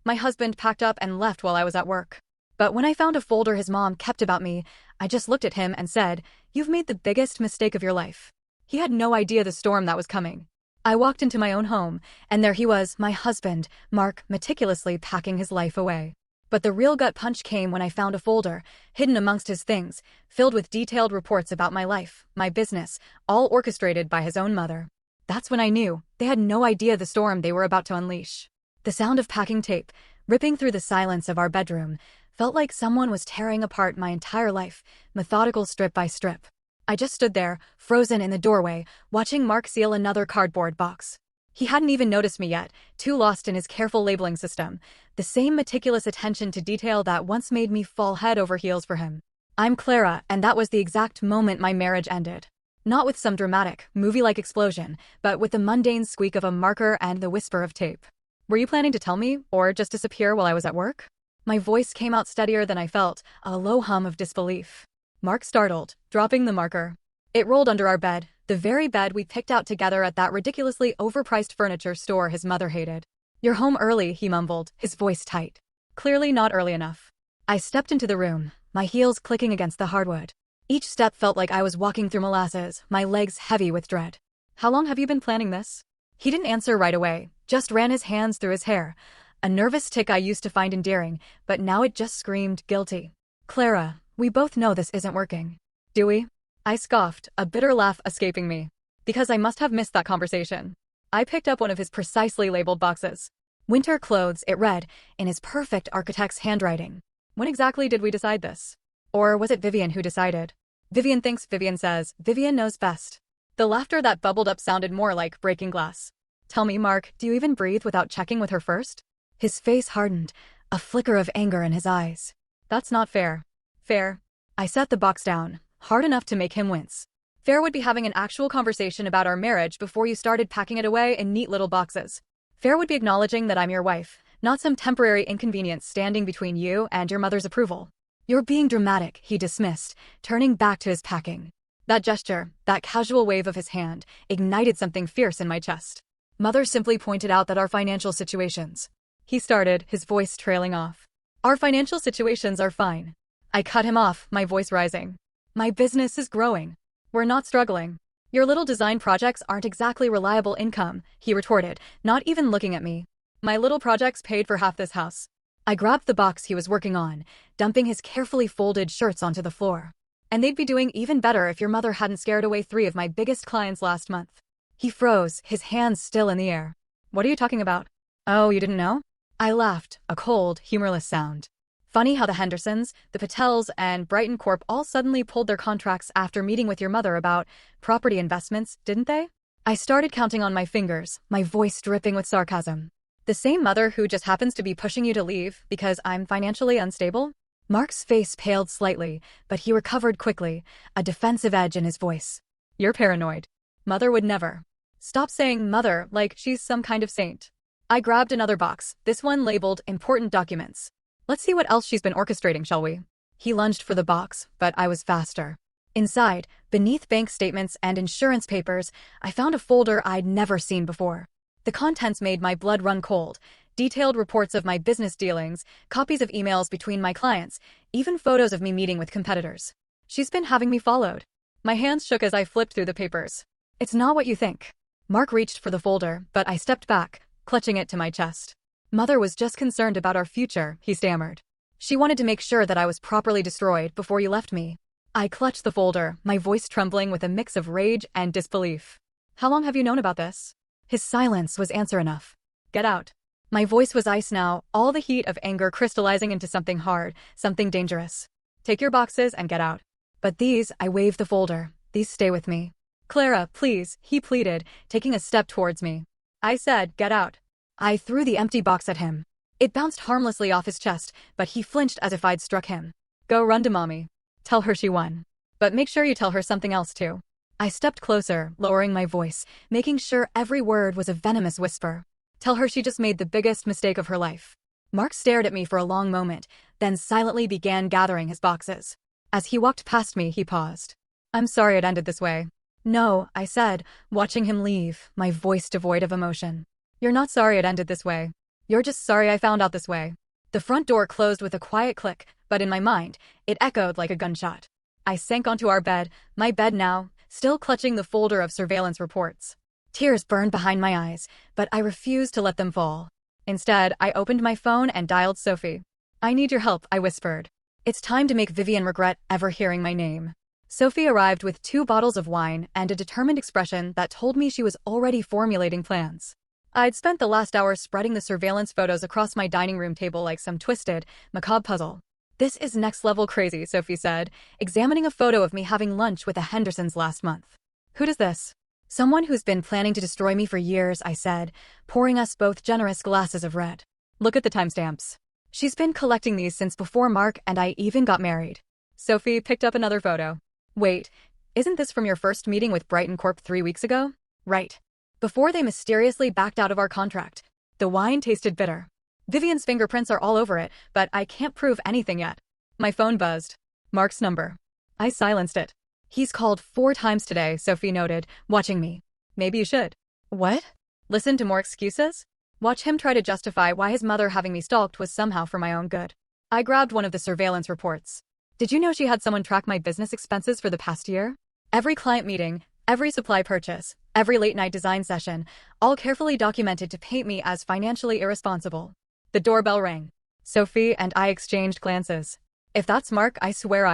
My husband packed up and left while I was at work. But when I found a folder his mom kept about me, I just looked at him and said, "You've made the biggest mistake of your life." He had no idea the storm that was coming. I walked into my own home, and there he was, my husband, Mark, meticulously packing his life away. But the real gut punch came when I found a folder, hidden amongst his things, filled with detailed reports about my life, my business, all orchestrated by his own mother. That's when I knew they had no idea the storm they were about to unleash. The sound of packing tape, ripping through the silence of our bedroom, felt like someone was tearing apart my entire life, methodical strip by strip. I just stood there, frozen in the doorway, watching Mark seal another cardboard box. He hadn't even noticed me yet, too lost in his careful labeling system, the same meticulous attention to detail that once made me fall head over heels for him. I'm Clara, and that was the exact moment my marriage ended. Not with some dramatic, movie-like explosion, but with the mundane squeak of a marker and the whisper of tape. Were you planning to tell me, or just disappear while I was at work? My voice came out steadier than I felt, a low hum of disbelief. Mark startled, dropping the marker. It rolled under our bed, the very bed we picked out together at that ridiculously overpriced furniture store his mother hated. "You're home early," he mumbled, his voice tight. Clearly not early enough. I stepped into the room, my heels clicking against the hardwood. Each step felt like I was walking through molasses, my legs heavy with dread. "How long have you been planning this?" He didn't answer right away, just ran his hands through his hair. A nervous tick I used to find endearing, but now it just screamed guilty. "Clara, we both know this isn't working. Do we?" I scoffed, a bitter laugh escaping me. Because I must have missed that conversation. I picked up one of his precisely labeled boxes. "Winter clothes," it read, in his perfect architect's handwriting. When exactly did we decide this? Or was it Vivian who decided? Vivian thinks, Vivian says, Vivian knows best. The laughter that bubbled up sounded more like breaking glass. "Tell me, Mark, do you even breathe without checking with her first?" His face hardened, a flicker of anger in his eyes. "That's not fair." "Fair?" I set the box down, hard enough to make him wince. "Fair would be having an actual conversation about our marriage before you started packing it away in neat little boxes. Fair would be acknowledging that I'm your wife, not some temporary inconvenience standing between you and your mother's approval." "You're being dramatic," he dismissed, turning back to his packing. That gesture, that casual wave of his hand, ignited something fierce in my chest. "Mother simply pointed out that our financial situations—" He started, his voice trailing off. "Our financial situations are fine." I cut him off, my voice rising. "My business is growing. We're not struggling. Your little design projects aren't exactly reliable income," he retorted, not even looking at me. "My little projects paid for half this house." I grabbed the box he was working on, dumping his carefully folded shirts onto the floor. "And they'd be doing even better if your mother hadn't scared away 3 of my biggest clients last month." He froze, his hands still in the air. "What are you talking about?" "Oh, you didn't know?" I laughed, a cold, humorless sound. "Funny how the Hendersons, the Patels, and Brighton Corp all suddenly pulled their contracts after meeting with your mother about property investments, didn't they?" I started counting on my fingers, my voice dripping with sarcasm. "The same mother who just happens to be pushing you to leave because I'm financially unstable?" Mark's face paled slightly, but he recovered quickly, a defensive edge in his voice. "You're paranoid. Mother would never." "Stop saying mother like she's some kind of saint." I grabbed another box, this one labeled important documents. "Let's see what else she's been orchestrating, shall we?" He lunged for the box, but I was faster. Inside, beneath bank statements and insurance papers, I found a folder I'd never seen before. The contents made my blood run cold. Detailed reports of my business dealings, copies of emails between my clients, even photos of me meeting with competitors. "She's been having me followed." My hands shook as I flipped through the papers. "It's not what you think." Mark reached for the folder, but I stepped back, clutching it to my chest. "Mother was just concerned about our future," he stammered. "She wanted to make sure that I was properly destroyed before you left me." I clutched the folder, my voice trembling with a mix of rage and disbelief. "How long have you known about this?" His silence was answer enough. "Get out." My voice was ice now, all the heat of anger crystallizing into something hard, something dangerous. "Take your boxes and get out." "But these," I waved the folder, "these stay with me." "Clara, please," he pleaded, taking a step towards me. I said, "Get out." I threw the empty box at him. It bounced harmlessly off his chest, but he flinched as if I'd struck him. "Go run to mommy. Tell her she won. But make sure you tell her something else too." I stepped closer, lowering my voice, making sure every word was a venomous whisper. "Tell her she just made the biggest mistake of her life." Mark stared at me for a long moment, then silently began gathering his boxes. As he walked past me, he paused. "I'm sorry it ended this way." "No," I said, watching him leave, my voice devoid of emotion. "You're not sorry it ended this way. You're just sorry I found out this way. The front door closed with a quiet click, but in my mind, it echoed like a gunshot. I sank onto our bed, my bed now, still clutching the folder of surveillance reports. Tears burned behind my eyes, but I refused to let them fall. Instead, I opened my phone and dialed Sophie. I need your help, I whispered. It's time to make Vivian regret ever hearing my name. Sophie arrived with 2 bottles of wine and a determined expression that told me she was already formulating plans. I'd spent the last hour spreading the surveillance photos across my dining room table like some twisted, macabre puzzle. This is next-level crazy, Sophie said, examining a photo of me having lunch with the Hendersons last month. Who does this? Someone who's been planning to destroy me for years, I said, pouring us both generous glasses of red. Look at the timestamps. She's been collecting these since before Mark and I even got married. Sophie picked up another photo. Wait, isn't this from your first meeting with Brighton Corp 3 weeks ago? Right. Before they mysteriously backed out of our contract. The wine tasted bitter. Vivian's fingerprints are all over it, but I can't prove anything yet. My phone buzzed. Mark's number. I silenced it. He's called 4 times today, Sophie noted, watching me. Maybe you should. What? Listen to more excuses? Watch him try to justify why his mother having me stalked was somehow for my own good. I grabbed one of the surveillance reports. Did you know she had someone track my business expenses for the past year? Every client meeting, every supply purchase, every late-night design session, all carefully documented to paint me as financially irresponsible. The doorbell rang. Sophie and I exchanged glances. If that's Mark, I swear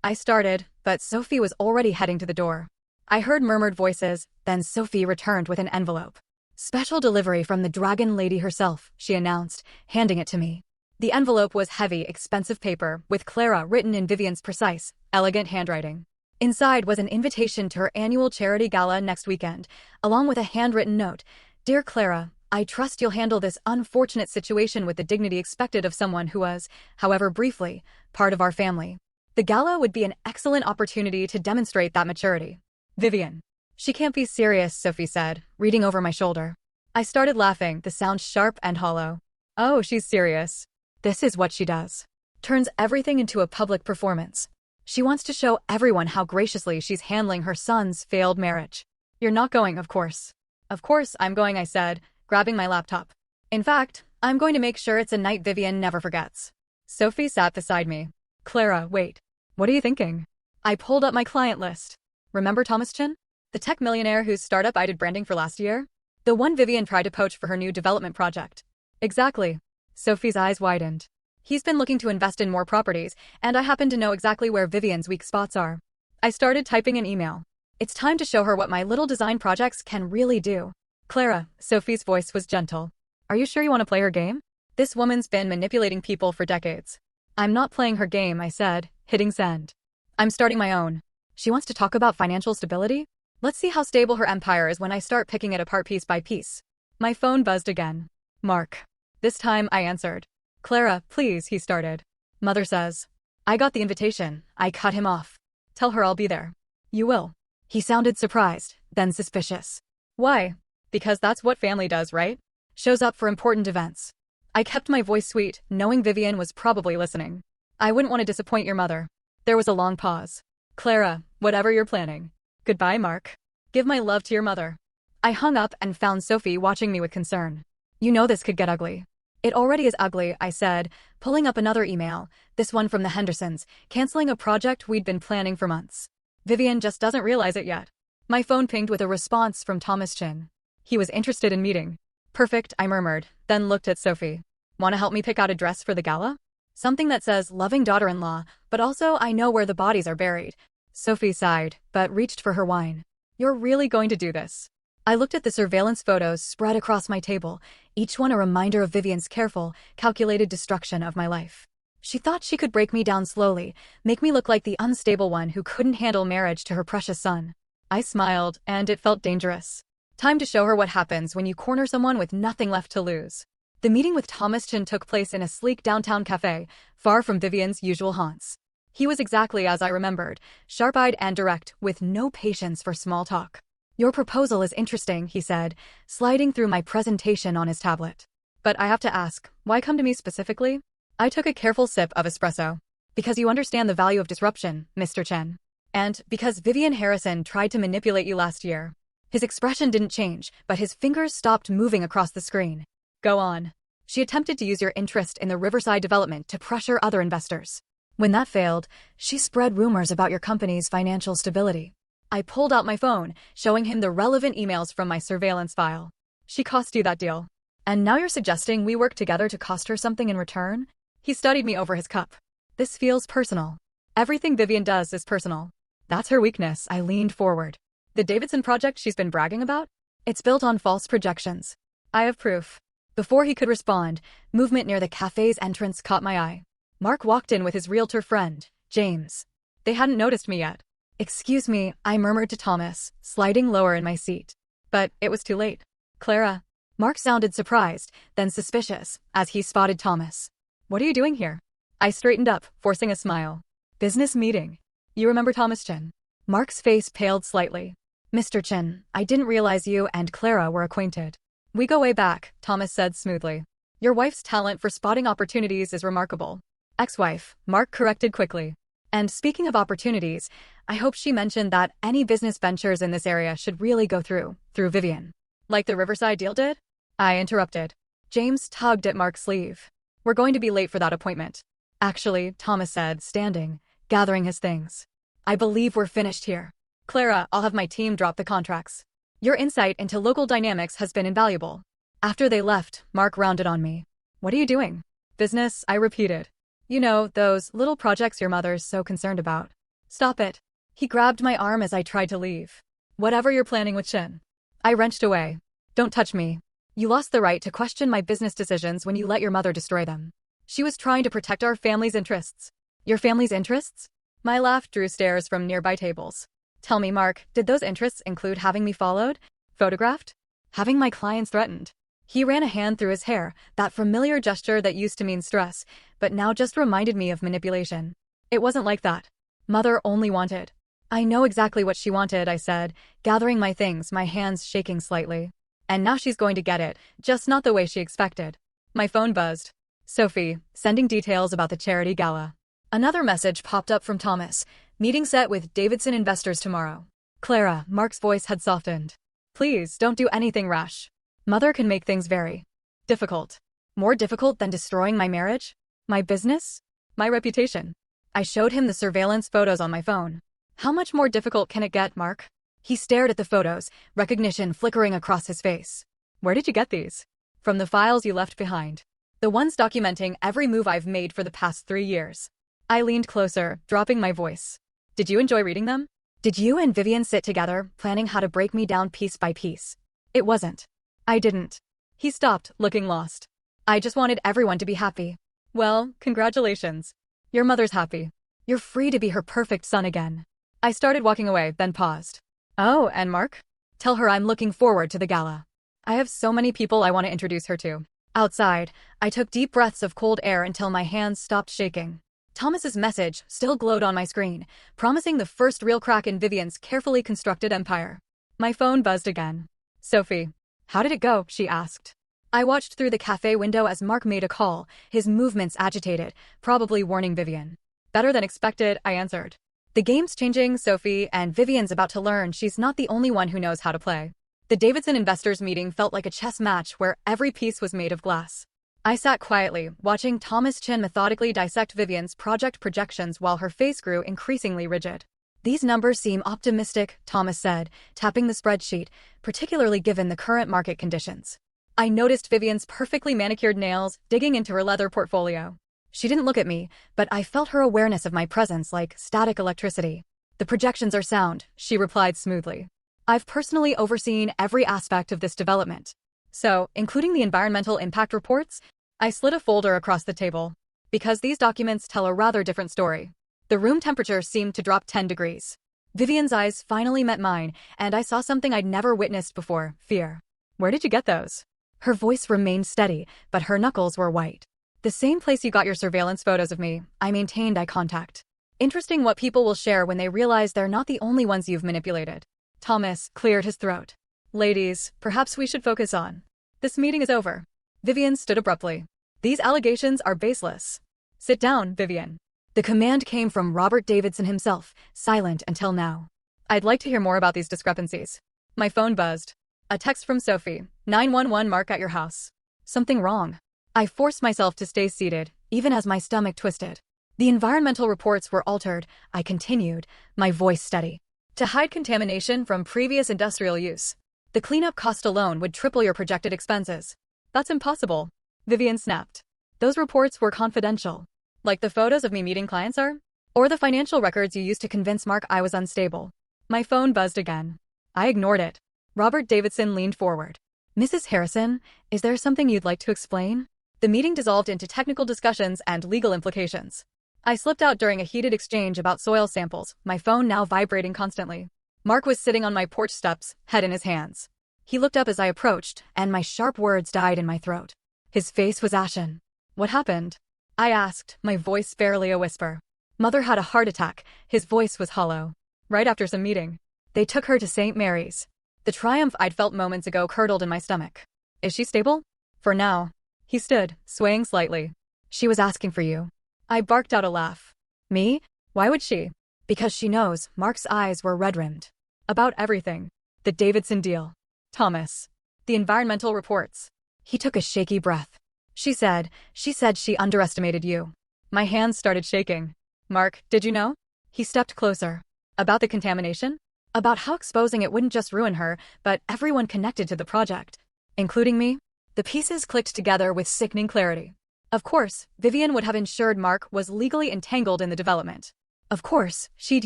I started, but Sophie was already heading to the door. I heard murmured voices, then Sophie returned with an envelope. Special delivery from the Dragon Lady herself, she announced, handing it to me. The envelope was heavy, expensive paper, with Clara written in Vivian's precise, elegant handwriting. Inside was an invitation to her annual charity gala next weekend, along with a handwritten note. Dear Clara, I trust you'll handle this unfortunate situation with the dignity expected of someone who was, however briefly, part of our family. The gala would be an excellent opportunity to demonstrate that maturity. Vivian. She can't be serious, Sophie said, reading over my shoulder. I started laughing, the sound sharp and hollow. Oh, she's serious. This is what she does. Turns everything into a public performance. She wants to show everyone how graciously she's handling her son's failed marriage. You're not going, of course. Of course I'm going, I said, grabbing my laptop. In fact, I'm going to make sure it's a night Vivian never forgets. Sophie sat beside me. Clara, wait. What are you thinking? I pulled up my client list. Remember Thomas Chin? The tech millionaire whose startup I did branding for last year? The one Vivian tried to poach for her new development project. Exactly. Sophie's eyes widened. He's been looking to invest in more properties, and I happen to know exactly where Vivian's weak spots are. I started typing an email. It's time to show her what my little design projects can really do. Clara, Sophie's voice was gentle. Are you sure you want to play her game? This woman's been manipulating people for decades. I'm not playing her game, I said, hitting send. I'm starting my own. She wants to talk about financial stability? Let's see how stable her empire is when I start picking it apart piece by piece. My phone buzzed again. Mark. This time I answered. Clara, please, he started. Mother says. I got the invitation. I cut him off. Tell her I'll be there. You will. He sounded surprised, then suspicious. Why? Because that's what family does, right? Shows up for important events. I kept my voice sweet, knowing Vivian was probably listening. I wouldn't want to disappoint your mother. There was a long pause. Clara, whatever you're planning. Goodbye, Mark. Give my love to your mother. I hung up and found Sophie watching me with concern. You know this could get ugly. It already is ugly, I said, pulling up another email, this one from the Hendersons, canceling a project we'd been planning for months. Vivian just doesn't realize it yet. My phone pinged with a response from Thomas Chin. He was interested in meeting. Perfect, I murmured, then looked at Sophie. Want to help me pick out a dress for the gala? Something that says loving daughter-in-law, but also I know where the bodies are buried. Sophie sighed, but reached for her wine. You're really going to do this? I looked at the surveillance photos spread across my table, each one a reminder of Vivian's careful, calculated destruction of my life. She thought she could break me down slowly, make me look like the unstable one who couldn't handle marriage to her precious son. I smiled, and it felt dangerous. Time to show her what happens when you corner someone with nothing left to lose. The meeting with Thomas Chin took place in a sleek downtown cafe, far from Vivian's usual haunts. He was exactly as I remembered, sharp-eyed and direct, with no patience for small talk. Your proposal is interesting, he said, sliding through my presentation on his tablet. But I have to ask, why come to me specifically? I took a careful sip of espresso. Because you understand the value of disruption, Mr. Chen. And because Vivian Harrison tried to manipulate you last year. His expression didn't change, but his fingers stopped moving across the screen. Go on. She attempted to use your interest in the Riverside development to pressure other investors. When that failed, she spread rumors about your company's financial stability. I pulled out my phone, showing him the relevant emails from my surveillance file. She cost you that deal. And now you're suggesting we work together to cost her something in return? He studied me over his cup. This feels personal. Everything Vivian does is personal. That's her weakness. I leaned forward. The Davidson project she's been bragging about? It's built on false projections. I have proof. Before he could respond, movement near the cafe's entrance caught my eye. Mark walked in with his realtor friend, James. They hadn't noticed me yet. Excuse me, I murmured to Thomas, sliding lower in my seat. But it was too late. Clara. Mark sounded surprised, then suspicious, as he spotted Thomas. What are you doing here? I straightened up, forcing a smile. Business meeting. You remember Thomas Chin? Mark's face paled slightly. Mr. Chin, I didn't realize you and Clara were acquainted. We go way back, Thomas said smoothly. Your wife's talent for spotting opportunities is remarkable. Ex-wife, Mark corrected quickly. And speaking of opportunities, I hope she mentioned that any business ventures in this area should really go through Vivian. Like the Riverside deal did? I interrupted. James tugged at Mark's sleeve. We're going to be late for that appointment. Actually, Thomas said, standing, gathering his things. I believe we're finished here. Clara, I'll have my team drop the contracts. Your insight into local dynamics has been invaluable. After they left, Mark rounded on me. What are you doing? Business, I repeated. You know, those little projects your mother's so concerned about. Stop it. He grabbed my arm as I tried to leave. Whatever you're planning with Shin. I wrenched away. Don't touch me. You lost the right to question my business decisions when you let your mother destroy them. She was trying to protect our family's interests. Your family's interests? My laugh drew stares from nearby tables. Tell me, Mark, did those interests include having me followed? Photographed? Having my clients threatened? He ran a hand through his hair, that familiar gesture that used to mean stress, but now just reminded me of manipulation. It wasn't like that. Mother only wanted. I know exactly what she wanted, I said, gathering my things, my hands shaking slightly. And now she's going to get it, just not the way she expected. My phone buzzed. Sophie, sending details about the charity gala. Another message popped up from Thomas. Meeting set with Davidson investors tomorrow. Clara, Mark's voice had softened. Please, don't do anything rash. Mother can make things very difficult. More difficult than destroying my marriage? My business? My reputation? I showed him the surveillance photos on my phone. How much more difficult can it get, Mark? He stared at the photos, recognition flickering across his face. Where did you get these? From the files you left behind. The ones documenting every move I've made for the past 3 years. I leaned closer, dropping my voice. Did you enjoy reading them? Did you and Vivian sit together, planning how to break me down piece by piece? It wasn't. I didn't. He stopped, looking lost. I just wanted everyone to be happy. Well, congratulations. Your mother's happy. You're free to be her perfect son again. I started walking away, then paused. Oh, and Mark? Tell her I'm looking forward to the gala. I have so many people I want to introduce her to. Outside, I took deep breaths of cold air until my hands stopped shaking. Thomas's message still glowed on my screen, promising the first real crack in Vivian's carefully constructed empire. My phone buzzed again. Sophie. How did it go? She asked. I watched through the cafe window as Mark made a call, his movements agitated, probably warning Vivian. Better than expected, I answered. The game's changing, Sophie, and Vivian's about to learn she's not the only one who knows how to play. The Davidson investors meeting felt like a chess match where every piece was made of glass. I sat quietly, watching Thomas Chin methodically dissect Vivian's project projections while her face grew increasingly rigid. These numbers seem optimistic, Thomas said, tapping the spreadsheet, particularly given the current market conditions. I noticed Vivian's perfectly manicured nails digging into her leather portfolio. She didn't look at me, but I felt her awareness of my presence like static electricity. The projections are sound, she replied smoothly. I've personally overseen every aspect of this development. So, including the environmental impact reports, I slid a folder across the table. Because these documents tell a rather different story. The room temperature seemed to drop 10 degrees. Vivian's eyes finally met mine, and I saw something I'd never witnessed before, fear. Where did you get those? Her voice remained steady, but her knuckles were white. The same place you got your surveillance photos of me. I maintained eye contact. Interesting what people will share when they realize they're not the only ones you've manipulated. Thomas cleared his throat. Ladies, perhaps we should focus on. This meeting is over. Vivian stood abruptly. These allegations are baseless. Sit down, Vivian. The command came from Robert Davidson himself, silent until now. I'd like to hear more about these discrepancies. My phone buzzed. A text from Sophie. 911 Mark at your house. Something wrong. I forced myself to stay seated, even as my stomach twisted. The environmental reports were altered, I continued, my voice steady. To hide contamination from previous industrial use. The cleanup cost alone would triple your projected expenses. That's impossible. Vivian snapped. Those reports were confidential. Like the photos of me meeting clients are? Or the financial records you used to convince Mark I was unstable. My phone buzzed again. I ignored it. Robert Davidson leaned forward. Mrs. Harrison, is there something you'd like to explain? The meeting dissolved into technical discussions and legal implications. I slipped out during a heated exchange about soil samples, my phone now vibrating constantly. Mark was sitting on my porch steps, head in his hands. He looked up as I approached, and my sharp words died in my throat. His face was ashen. What happened? I asked, my voice barely a whisper. Mother had a heart attack, his voice was hollow. Right after some meeting. They took her to St. Mary's. The triumph I'd felt moments ago curdled in my stomach. Is she stable? For now. He stood, swaying slightly. She was asking for you. I barked out a laugh. Me? Why would she? Because she knows. Mark's eyes were red-rimmed. About everything. The Davidson deal. Thomas. The environmental reports. He took a shaky breath. She said she underestimated you. My hands started shaking. Mark, did you know? He stepped closer. About the contamination? About how exposing it wouldn't just ruin her, but everyone connected to the project. Including me? The pieces clicked together with sickening clarity. Of course, Vivian would have ensured Mark was legally entangled in the development. Of course, she'd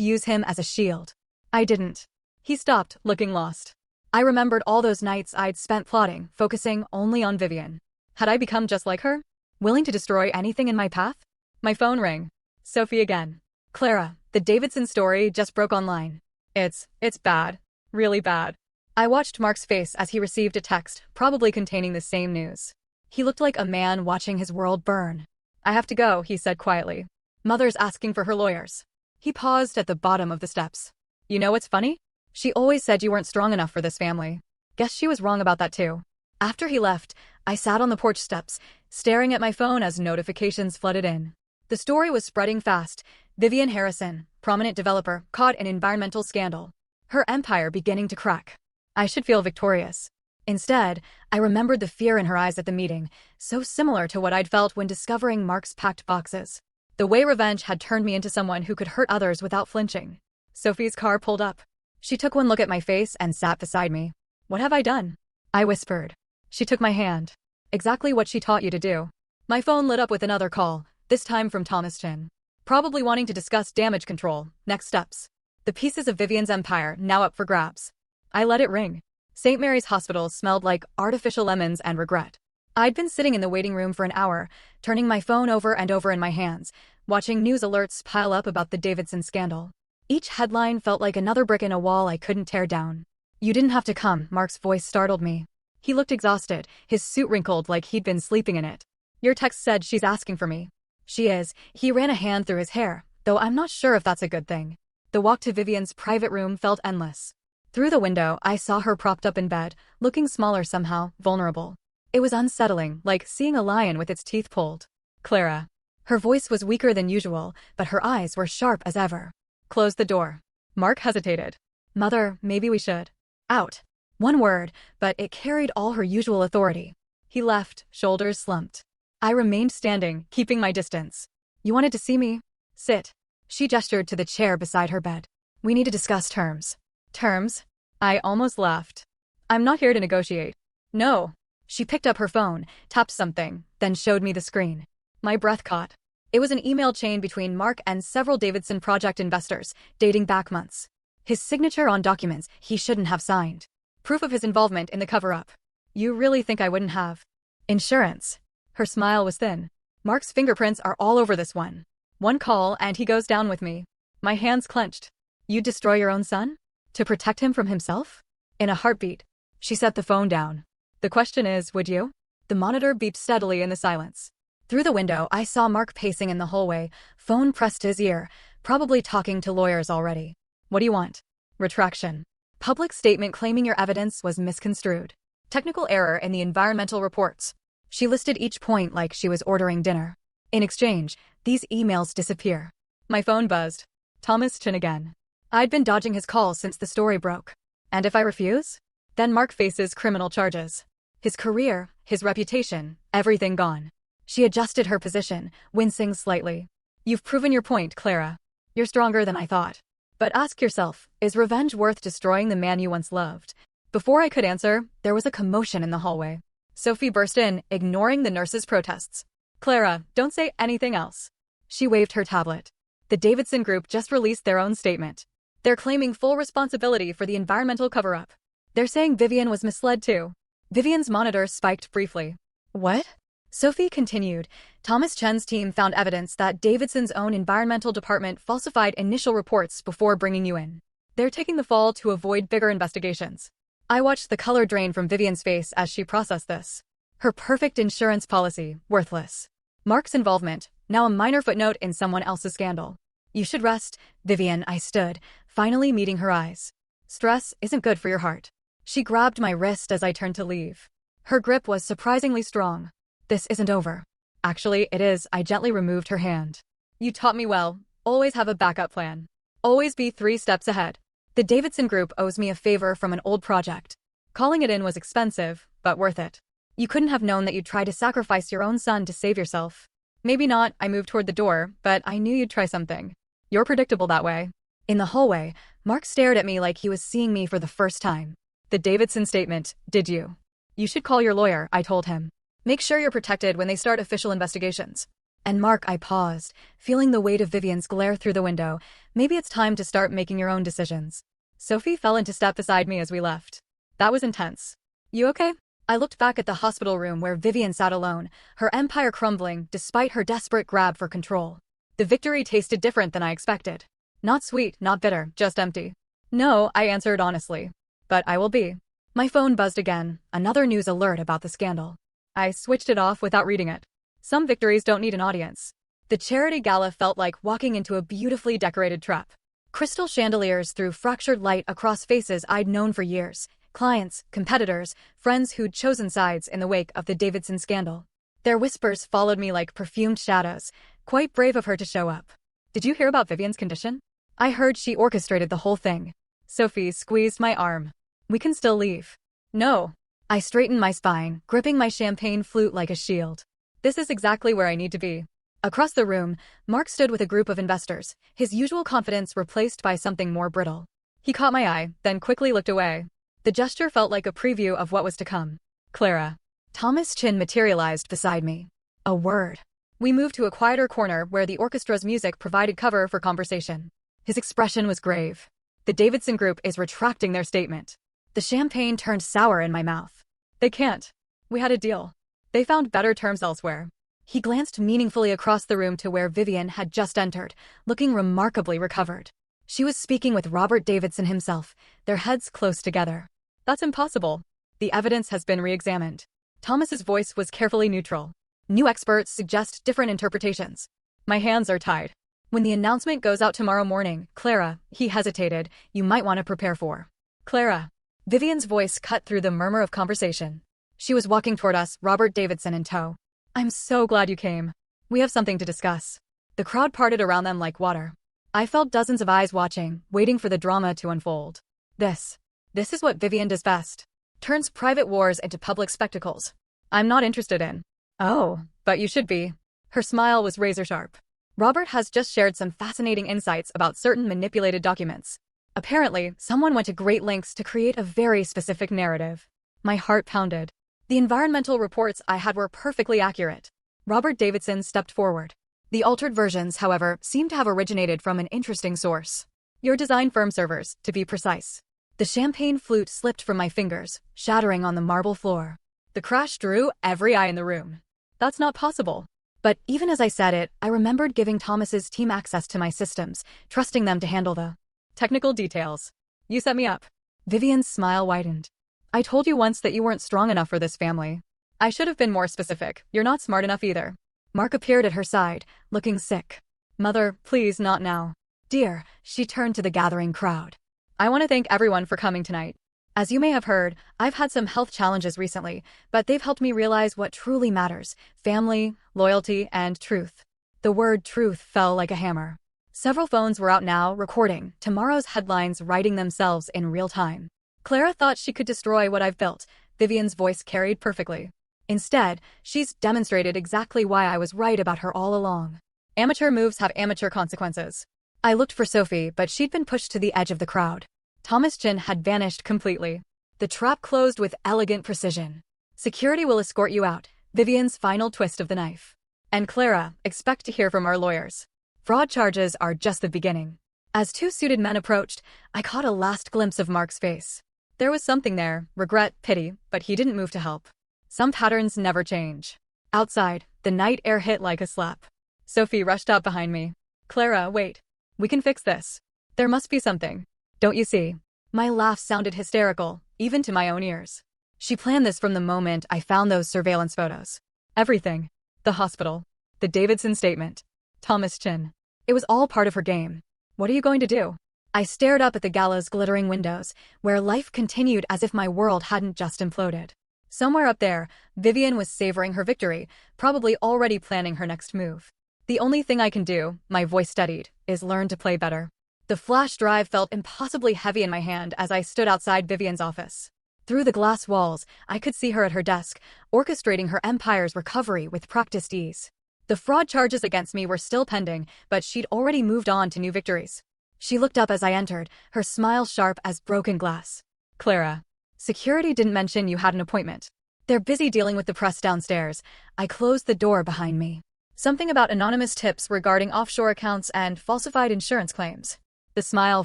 use him as a shield. I didn't. He stopped, looking lost. I remembered all those nights I'd spent plotting, focusing only on Vivian. Had I become just like her? Willing to destroy anything in my path? My phone rang. Sophie again. Clara, the Davidson story just broke online. It's bad. Really bad. I watched Mark's face as he received a text, probably containing the same news. He looked like a man watching his world burn. I have to go, he said quietly. Mother's asking for her lawyers. He paused at the bottom of the steps. You know what's funny? She always said you weren't strong enough for this family. Guess she was wrong about that too. After he left, I sat on the porch steps, staring at my phone as notifications flooded in. The story was spreading fast. Vivian Harrison, prominent developer, caught in environmental scandal. Her empire beginning to crack. I should feel victorious. Instead, I remembered the fear in her eyes at the meeting, so similar to what I'd felt when discovering Mark's packed boxes. The way revenge had turned me into someone who could hurt others without flinching. Sophie's car pulled up. She took one look at my face and sat beside me. What have I done? I whispered. She took my hand. Exactly what she taught you to do. My phone lit up with another call, this time from Thomas Chin. Probably wanting to discuss damage control, next steps. The pieces of Vivian's empire now up for grabs. I let it ring. St. Mary's Hospital smelled like artificial lemons and regret. I'd been sitting in the waiting room for an hour, turning my phone over and over in my hands, watching news alerts pile up about the Davidson scandal. Each headline felt like another brick in a wall I couldn't tear down. You didn't have to come, Mark's voice startled me. He looked exhausted, his suit wrinkled like he'd been sleeping in it. Your text said she's asking for me. She is. He ran a hand through his hair, though I'm not sure if that's a good thing. The walk to Vivian's private room felt endless. Through the window, I saw her propped up in bed, looking smaller somehow, vulnerable. It was unsettling, like seeing a lion with its teeth pulled. Clara. Her voice was weaker than usual, but her eyes were sharp as ever. Close the door. Mark hesitated. Mother, maybe we should. Out. One word, but it carried all her usual authority. He left, shoulders slumped. I remained standing, keeping my distance. You wanted to see me? Sit. She gestured to the chair beside her bed. We need to discuss terms. Terms? I almost laughed. I'm not here to negotiate. No. She picked up her phone, tapped something, then showed me the screen. My breath caught. It was an email chain between Mark and several Davidson project investors, dating back months. His signature on documents he shouldn't have signed. Proof of his involvement in the cover-up. You really think I wouldn't have? Insurance. Her smile was thin. Mark's fingerprints are all over this one. One call and he goes down with me. My hands clenched. You'd destroy your own son? To protect him from himself? In a heartbeat. She set the phone down. The question is, would you? The monitor beeped steadily in the silence. Through the window, I saw Mark pacing in the hallway, phone pressed to his ear, probably talking to lawyers already. What do you want? Retraction. Public statement claiming your evidence was misconstrued. Technical error in the environmental reports. She listed each point like she was ordering dinner. In exchange, these emails disappear. My phone buzzed. Thomas Chin again. I'd been dodging his calls since the story broke. And if I refuse? Then Mark faces criminal charges. His career, his reputation, everything gone. She adjusted her position, wincing slightly. You've proven your point, Clara. You're stronger than I thought. But ask yourself, is revenge worth destroying the man you once loved? Before I could answer, there was a commotion in the hallway. Sophie burst in, ignoring the nurse's protests. Clara, don't say anything else. She waved her tablet. The Davidson Group just released their own statement. They're claiming full responsibility for the environmental cover-up. They're saying Vivian was misled too. Vivian's monitor spiked briefly. What? Sophie continued. Thomas Chen's team found evidence that Davidson's own environmental department falsified initial reports before bringing you in. They're taking the fall to avoid bigger investigations. I watched the color drain from Vivian's face as she processed this. Her perfect insurance policy, worthless. Mark's involvement, now a minor footnote in someone else's scandal. You should rest, Vivian, I stood, finally meeting her eyes. Stress isn't good for your heart. She grabbed my wrist as I turned to leave. Her grip was surprisingly strong. This isn't over. Actually, it is. I gently removed her hand. You taught me well. Always have a backup plan. Always be 3 steps ahead. The Davidson Group owes me a favor from an old project. Calling it in was expensive, but worth it. You couldn't have known that you'd try to sacrifice your own son to save yourself. Maybe not, I moved toward the door, but I knew you'd try something. You're predictable that way. In the hallway, Mark stared at me like he was seeing me for the first time. The Davidson statement, did you? You should call your lawyer, I told him. Make sure you're protected when they start official investigations. And Mark, I paused, feeling the weight of Vivian's glare through the window. Maybe it's time to start making your own decisions. Sophie fell into step beside me as we left. That was intense. You okay? I looked back at the hospital room where Vivian sat alone, her empire crumbling despite her desperate grab for control. The victory tasted different than I expected. Not sweet, not bitter, just empty. No, I answered honestly. But I will be. My phone buzzed again, another news alert about the scandal. I switched it off without reading it. Some victories don't need an audience. The charity gala felt like walking into a beautifully decorated trap. Crystal chandeliers threw fractured light across faces I'd known for years. Clients, competitors, friends who'd chosen sides in the wake of the Davidson scandal. Their whispers followed me like perfumed shadows. Quite brave of her to show up. Did you hear about Vivian's condition? I heard she orchestrated the whole thing. Sophie squeezed my arm. We can still leave. No. I straightened my spine, gripping my champagne flute like a shield. This is exactly where I need to be. Across the room, Mark stood with a group of investors, his usual confidence replaced by something more brittle. He caught my eye, then quickly looked away. The gesture felt like a preview of what was to come. Clara. Thomas Chin materialized beside me. A word. We moved to a quieter corner where the orchestra's music provided cover for conversation. His expression was grave. The Davidson Group is retracting their statement. The champagne turned sour in my mouth. They can't. We had a deal. They found better terms elsewhere. He glanced meaningfully across the room to where Vivian had just entered, looking remarkably recovered. She was speaking with Robert Davidson himself, their heads close together. That's impossible. The evidence has been re-examined. Thomas's voice was carefully neutral. New experts suggest different interpretations. My hands are tied. When the announcement goes out tomorrow morning, Clara, he hesitated, you might want to prepare for. Clara. Vivian's voice cut through the murmur of conversation. She was walking toward us, Robert Davidson in tow. I'm so glad you came. We have something to discuss. The crowd parted around them like water. I felt dozens of eyes watching, waiting for the drama to unfold. This is what Vivian does best. Turns private wars into public spectacles. I'm not interested in. Oh, but you should be. Her smile was razor-sharp. Robert has just shared some fascinating insights about certain manipulated documents. Apparently, someone went to great lengths to create a very specific narrative. My heart pounded. The environmental reports I had were perfectly accurate. Robert Davidson stepped forward. The altered versions, however, seemed to have originated from an interesting source. Your design firm servers, to be precise. The champagne flute slipped from my fingers, shattering on the marble floor. The crash drew every eye in the room. That's not possible. But even as I said it, I remembered giving Thomas's team access to my systems, trusting them to handle the technical details. You set me up. Vivian's smile widened. I told you once that you weren't strong enough for this family. I should have been more specific. You're not smart enough either. Mark appeared at her side, looking sick. Mother, please not now. Dear, she turned to the gathering crowd. I want to thank everyone for coming tonight. As you may have heard, I've had some health challenges recently, but they've helped me realize what truly matters: family, loyalty, and truth. The word truth fell like a hammer. Several phones were out now, recording tomorrow's headlines, writing themselves in real time. Clara thought she could destroy what I've built. Vivian's voice carried perfectly. Instead, she's demonstrated exactly why I was right about her all along. Amateur moves have amateur consequences. I looked for Sophie, but she'd been pushed to the edge of the crowd. Thomas Chin had vanished completely. The trap closed with elegant precision. Security will escort you out, Vivian's final twist of the knife. And Clara, expect to hear from our lawyers. Fraud charges are just the beginning. As two suited men approached, I caught a last glimpse of Mark's face. There was something there, regret, pity, but he didn't move to help. Some patterns never change. Outside, the night air hit like a slap. Sophie rushed out behind me. Clara, wait. We can fix this. There must be something. Don't you see? My laugh sounded hysterical, even to my own ears. She planned this from the moment I found those surveillance photos. Everything. The hospital. The Davidson statement. Thomas Chin. It was all part of her game. What are you going to do? I stared up at the gala's glittering windows, where life continued as if my world hadn't just imploded. Somewhere up there, Vivian was savoring her victory, probably already planning her next move. The only thing I can do, my voice steadied, is learn to play better. The flash drive felt impossibly heavy in my hand as I stood outside Vivian's office. Through the glass walls, I could see her at her desk, orchestrating her empire's recovery with practiced ease. The fraud charges against me were still pending, but she'd already moved on to new victories. She looked up as I entered, her smile sharp as broken glass. Clara. Security didn't mention you had an appointment. They're busy dealing with the press downstairs. I closed the door behind me. Something about anonymous tips regarding offshore accounts and falsified insurance claims. The smile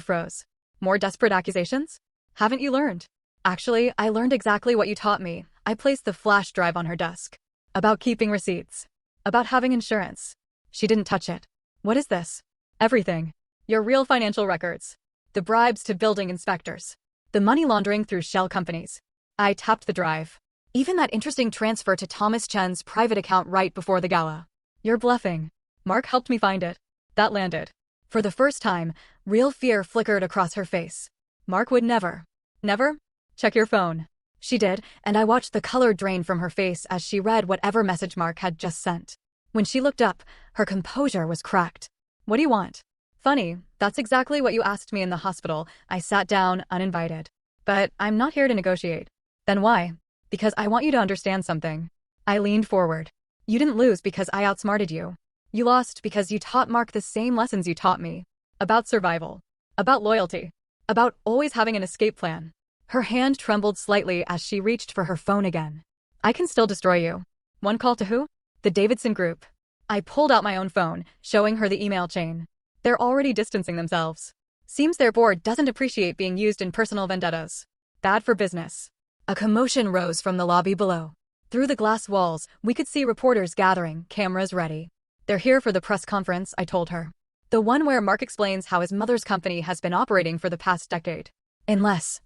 froze. More desperate accusations? Haven't you learned? Actually, I learned exactly what you taught me. I placed the flash drive on her desk. About keeping receipts. About having insurance. She didn't touch it. What is this? Everything. Your real financial records. The bribes to building inspectors. The money laundering through shell companies. I tapped the drive. Even that interesting transfer to Thomas Chen's private account right before the gala. You're bluffing. Mark helped me find it. That landed. For the first time, real fear flickered across her face. Mark would never. Never? Check your phone. She did, and I watched the color drain from her face as she read whatever message Mark had just sent. When she looked up, her composure was cracked. What do you want? Funny, that's exactly what you asked me in the hospital. I sat down, uninvited. But I'm not here to negotiate. Then why? Because I want you to understand something. I leaned forward. You didn't lose because I outsmarted you. You lost because you taught Mark the same lessons you taught me. About survival. About loyalty. About always having an escape plan. Her hand trembled slightly as she reached for her phone again. I can still destroy you. One call to who? The Davidson Group. I pulled out my own phone, showing her the email chain. They're already distancing themselves. Seems their board doesn't appreciate being used in personal vendettas. Bad for business. A commotion rose from the lobby below. Through the glass walls, we could see reporters gathering, cameras ready. They're here for the press conference, I told her. The one where Mark explains how his mother's company has been operating for the past decade. Unless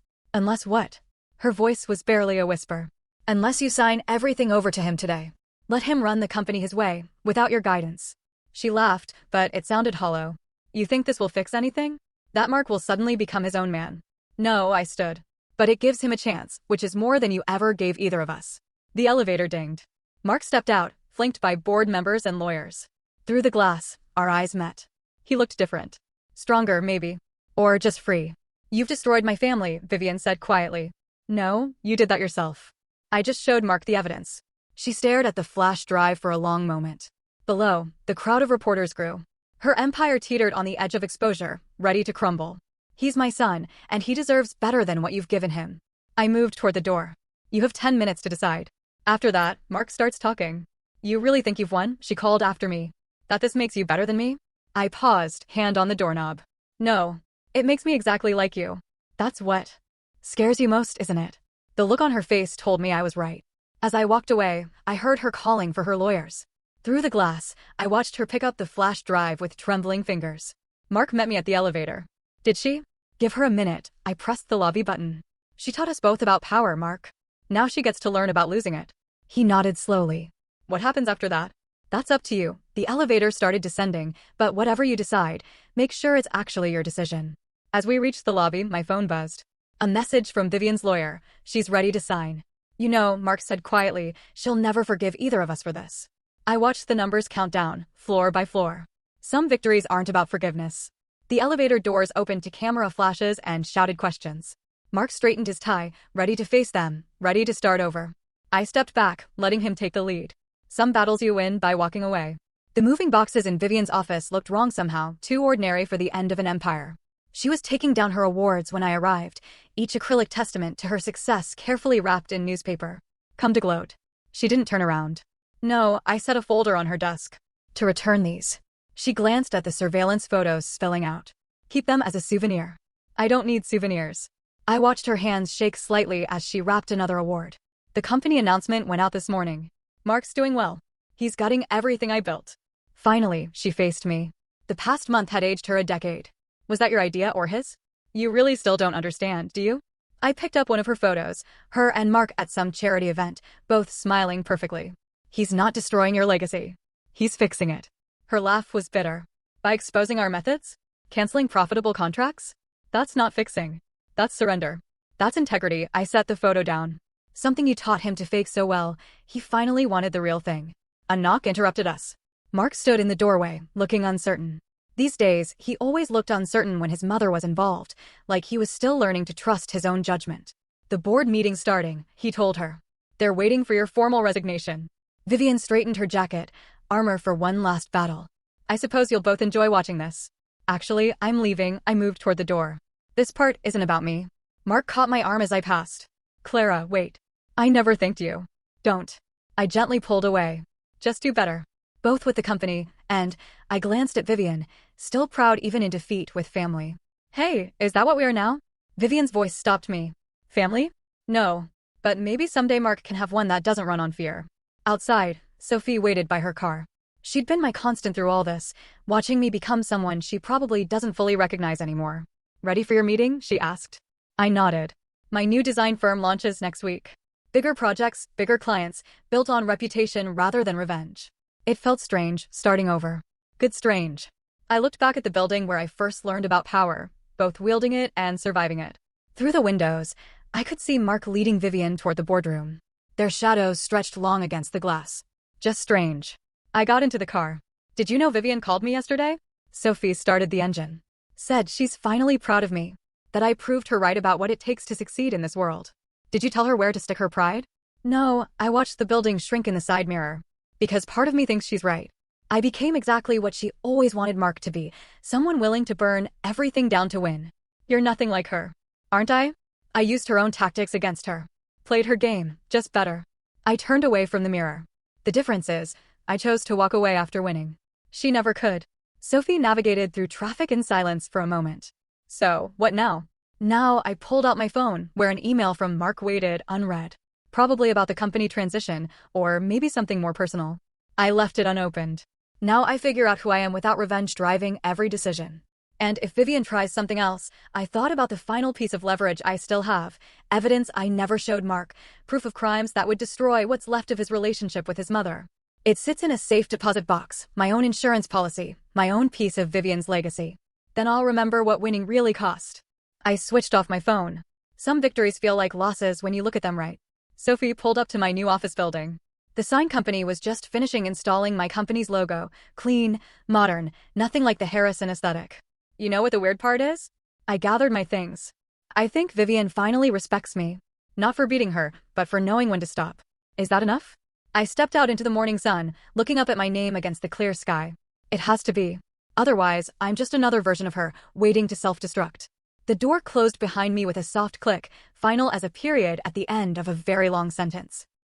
what? Her voice was barely a whisper. Unless you sign everything over to him today. Let him run the company his way, without your guidance. She laughed, but it sounded hollow. You think this will fix anything? That Mark will suddenly become his own man. No, I stood. But it gives him a chance, which is more than you ever gave either of us. The elevator dinged. Mark stepped out, flanked by board members and lawyers. Through the glass, our eyes met. He looked different. Stronger, maybe. Or just free. You've destroyed my family, Vivian said quietly. No, you did that yourself. I just showed Mark the evidence. She stared at the flash drive for a long moment. Below, the crowd of reporters grew. Her empire teetered on the edge of exposure, ready to crumble. He's my son, and he deserves better than what you've given him. I moved toward the door. You have 10 minutes to decide. After that, Mark starts talking. You really think you've won? She called after me. That this makes you better than me? I paused, hand on the doorknob. No. It makes me exactly like you. That's what scares you most, isn't it? The look on her face told me I was right. As I walked away, I heard her calling for her lawyers. Through the glass, I watched her pick up the flash drive with trembling fingers. Mark met me at the elevator. Did she? Give her a minute. I pressed the lobby button. She taught us both about power, Mark. Now she gets to learn about losing it. He nodded slowly. What happens after that? That's up to you. The elevator started descending, but whatever you decide, make sure it's actually your decision. As we reached the lobby, my phone buzzed. A message from Vivian's lawyer. She's ready to sign. You know, Mark said quietly, she'll never forgive either of us for this. I watched the numbers count down, floor by floor. Some victories aren't about forgiveness. The elevator doors opened to camera flashes and shouted questions. Mark straightened his tie, ready to face them, ready to start over. I stepped back, letting him take the lead. Some battles you win by walking away. The moving boxes in Vivian's office looked wrong somehow, too ordinary for the end of an empire. She was taking down her awards when I arrived, each acrylic testament to her success carefully wrapped in newspaper. Come to gloat. She didn't turn around. No, I set a folder on her desk. To return these. She glanced at the surveillance photos spilling out. Keep them as a souvenir. I don't need souvenirs. I watched her hands shake slightly as she wrapped another award. The company announcement went out this morning. Mark's doing well. He's gutting everything I built. Finally, she faced me. The past month had aged her a decade. Was that your idea or his? You really still don't understand, do you? I picked up one of her photos, her and Mark at some charity event, both smiling perfectly. He's not destroying your legacy. He's fixing it. Her laugh was bitter. By exposing our methods? Canceling profitable contracts? That's not fixing. That's surrender. That's integrity. I set the photo down. Something you taught him to fake so well, he finally wanted the real thing. A knock interrupted us. Mark stood in the doorway, looking uncertain. These days, he always looked uncertain when his mother was involved, like he was still learning to trust his own judgment. The board meeting's starting, he told her. They're waiting for your formal resignation. Vivian straightened her jacket, armor for one last battle. I suppose you'll both enjoy watching this. Actually, I'm leaving. I moved toward the door. This part isn't about me. Mark caught my arm as I passed. Clara, wait. I never thanked you. Don't. I gently pulled away. Just do better. Both with the company, and I glanced at Vivian, still proud even in defeat with family. Hey, is that what we are now? Vivian's voice stopped me. Family? No. But maybe someday Mark can have one that doesn't run on fear. Outside, Sophie waited by her car. She'd been my constant through all this, watching me become someone she probably doesn't fully recognize anymore. Ready for your meeting? She asked. I nodded. My new design firm launches next week. Bigger projects, bigger clients, built on reputation rather than revenge. It felt strange, starting over. Good strange. I looked back at the building where I first learned about power, both wielding it and surviving it. Through the windows, I could see Mark leading Vivian toward the boardroom. Their shadows stretched long against the glass. Just strange. I got into the car. Did you know Vivian called me yesterday? Sophie started the engine. Said she's finally proud of me. That I proved her right about what it takes to succeed in this world. Did you tell her where to stick her pride? No, I watched the building shrink in the side mirror. Because part of me thinks she's right. I became exactly what she always wanted Mark to be, someone willing to burn everything down to win. You're nothing like her. Aren't I? I used her own tactics against her. Played her game, just better. I turned away from the mirror. The difference is, I chose to walk away after winning. She never could. Sophie navigated through traffic in silence for a moment. So, what now? Now I pulled out my phone, where an email from Mark waited unread. Probably about the company transition, or maybe something more personal. I left it unopened. Now I figure out who I am without revenge driving every decision. And if Vivian tries something else, I thought about the final piece of leverage I still have, evidence I never showed Mark, proof of crimes that would destroy what's left of his relationship with his mother. It sits in a safe deposit box, my own insurance policy, my own piece of Vivian's legacy. Then I'll remember what winning really cost. I switched off my phone. Some victories feel like losses when you look at them right. Sophie pulled up to my new office building. The sign company was just finishing installing my company's logo, clean, modern, nothing like the Harrison aesthetic. You know what the weird part is? I gathered my things. I think Vivian finally respects me. Not for beating her, but for knowing when to stop. Is that enough? I stepped out into the morning sun, looking up at my name against the clear sky. It has to be. Otherwise, I'm just another version of her, waiting to self-destruct. The door closed behind me with a soft click, final as a period at the end of a very long sentence.